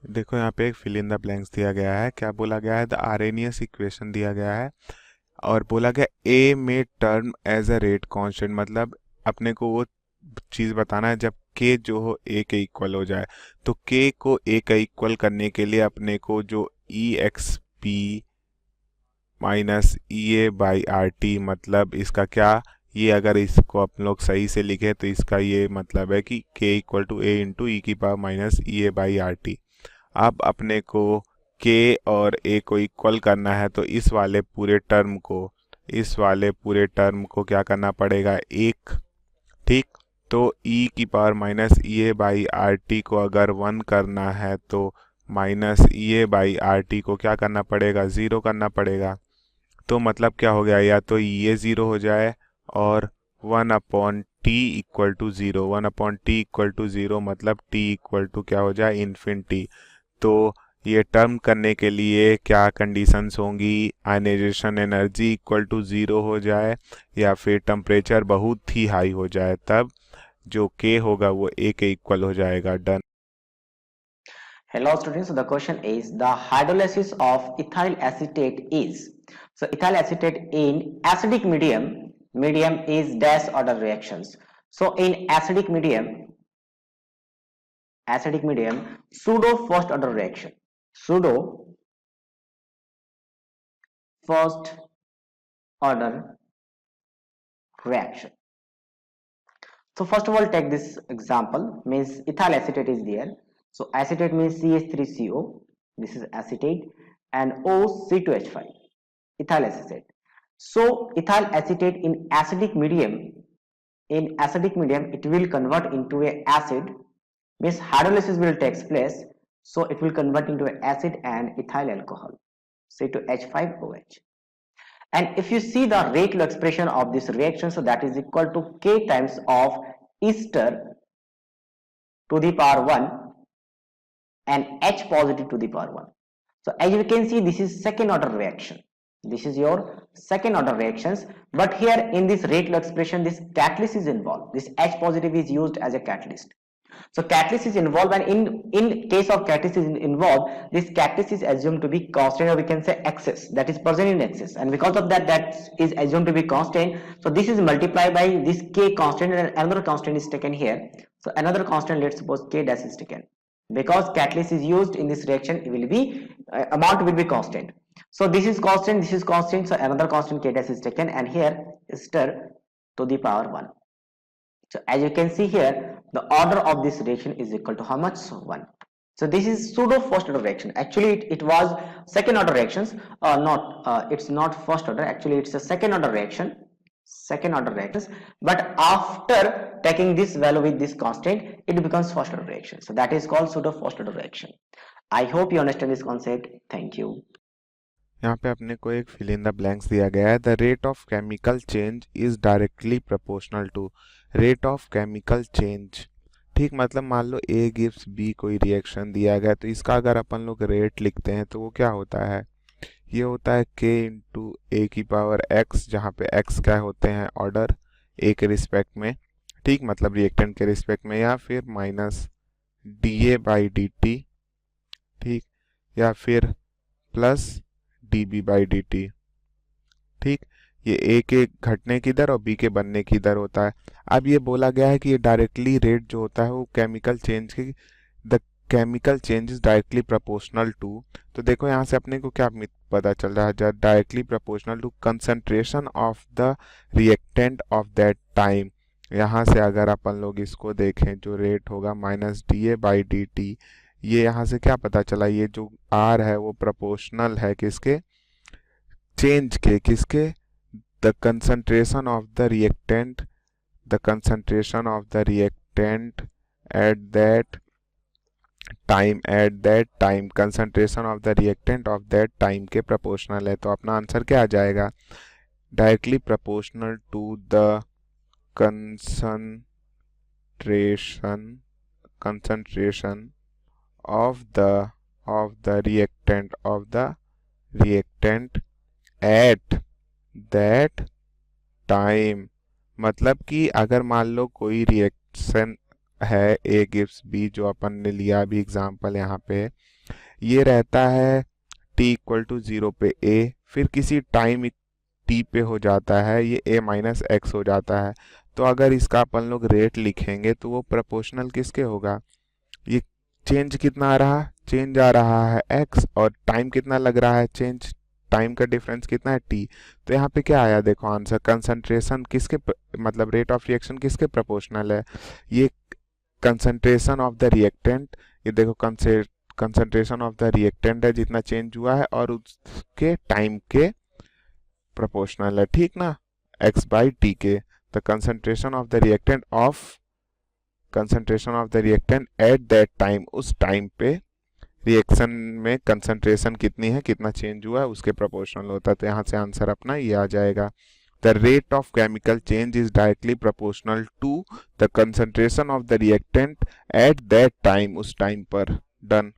देखो यहाँ पे एक फिल इन द ब्लैंक्स दिया गया है। क्या बोला गया है? द आर्हेनियस इक्वेशन दिया गया है और बोला गया ए में term as a rate constant, मतलब अपने को वो चीज़ बताना है जब के जो हो ए के इक्वल हो जाए। तो के को ए का इक्वल करने के लिए अपने को जो E X P minus E A by R T, मतलब इसका क्या, ये अगर इसको अपन लोग सही से लिखे तो इसका ये मतलब है कि के इक्वल टू ए इंटू ई की power minus E A by R T. अब अपने को के और ए को इक्वल करना है तो इस वाले पूरे टर्म को क्या करना पड़ेगा? एक। ठीक। तो e की power minus E A by R T को अगर 1 करना है तो minus E A by R T को क्या करना पड़ेगा? 0 करना पड़ेगा। तो मतलब क्या हो गया? या तो ये 0 हो जाए और 1/t=0, 1/t=0 मतलब t इक्वल टू क्या हो जाए? इन्फिनिटी। तो ये टर्म करने के लिए क्या कंडीशंस होंगी? आयनाइजेशन एनर्जी इक्वल टू 0 हो जाए या फिर टेम्परेचर बहुत ही हाई हो जाए, तब जो k होगा वो a के इक्वल हो जाएगा। Done. Hello students, so the question is the hydrolysis of ethyl acetate is. So ethyl acetate in acidic medium is dash order reactions. So in acidic medium pseudo first order reaction, pseudo first order reaction. So first of all take this example, means ethyl acetate is there. So acetate means CH3CO, this is acetate, and O C2H5, ethyl acetate. So ethyl acetate in acidic medium it will convert into a acid, means hydrolysis will take place, so it will convert into an acid and ethyl alcohol, C2H5OH. And if you see the rate law expression of this reaction, so that is equal to K times of ester to the power 1 and H positive to the power 1. So as you can see, this is second order reaction. This is your second order reactions, but here in this rate law expression, this catalyst is involved. This H positive is used as a catalyst. So catalyst is involved, and in case of catalyst is involved, this catalyst is assumed to be constant, or we can say excess, that is present in excess, and because of that, that is assumed to be constant. So this is multiplied by this K constant, and another constant is taken here. So another constant, let's suppose K dash is taken. Because catalyst is used in this reaction, it will be amount will be constant. So this is constant, this is constant, so another constant K dash is taken, and here ester to the power 1. So as you can see here, the order of this reaction is equal to how much? 1. So this is pseudo first order reaction. Actually it was second order reactions, it's not first order, actually it's a second order reactions. But after taking this value with this constant, it becomes first order reaction. So that is called pseudo first order reaction. I hope you understand this concept. Thank you. यहाँ पे अपने को एक fill in the blanks दिया गया है। The rate of chemical change is directly proportional to rate of chemical change. ठीक, मतलब मान लो ए गिव्स बी कोई रिएक्शन दिया गया, तो इसका अगर अपन लोग रेट लिखते हैं तो वो क्या होता है? ये होता है k इंटू ए की पावर x, जहाँ पे x क्या होते हैं? ऑर्डर a के रिस्पेक्ट में। ठीक, मतलब रिएक्टेंट के रिस्पेक्ट में, या फिर minus D A by D T. ठीक, या फिर plus D B by D T. ठीक, ये ए के घटने की दर और बी के बनने की दर होता है। अब ये बोला गया है कि ये डायरेक्टली रेट जो होता है वो केमिकल चेंज की, the chemical change is directly proportional to. तो देखो यहाँ से अपने को क्या पता चल रहा है? Directly proportional to concentration of the reactant of that time. यहाँ से अगर अपन लोग इसको देखें, जो रेट होगा minus D A by D T, ये यहाँ से क्या पता चला? ये जो आर है वो प्रोपोर्शनल है किसके? चेंज के। किसके? The concentration of the reactant, the concentration of the reactant at that time, concentration of the reactant of that time के प्रोपोर्शनल है। तो अपना आंसर क्या आ जाएगा? Directly proportional to the concentration of the reactant at that time। मतलब कि अगर मान लो कोई रिएक्शन है ए गिव्स बी, जो अपन ने लिया अभी एग्जांपल यहाँ पे, ये रहता है t इक्वल टू 0 पे a, फिर किसी टाइम t पे हो जाता है ये a माइनस एक्स हो जाता है। तो अगर इसका अपन लोग रेट लिखेंगे तो वो प्रोपोर्शनल किसके होगा, ये चेंज कितना आ रहा, चेंज आ रहा है x, और टाइम कितना लग रहा है चेंज, टाइम का डिफरेंस कितना है t। तो यहाँ पे क्या आया देखो आंसर, कंसंट्रेशन किसके मतलब रेट ऑफ रिएक्शन किसके प्रोपोर्शनल है, ये कंसंट्रेशन ऑफ द रिएक्टेंट, ये देखो कंसंट्रेशन ऑफ द रिएक्टेंट है जितना चेंज हुआ है, और उसके टाइम के प्रोपोर्शनल है, ठीक ना, x बाई टी के। The concentration of the reactant at that time, उस टाइम पे रिएक्शन में कंसंट्रेशन कितनी है, कितना चेंज हुआ है, उसके प्रोपोर्शनल होता है। तो यहाँ से आंसर अपना ये आ जाएगा, the rate of chemical change is directly proportional to the concentration of the reactant at that time, उस टाइम पर। डन।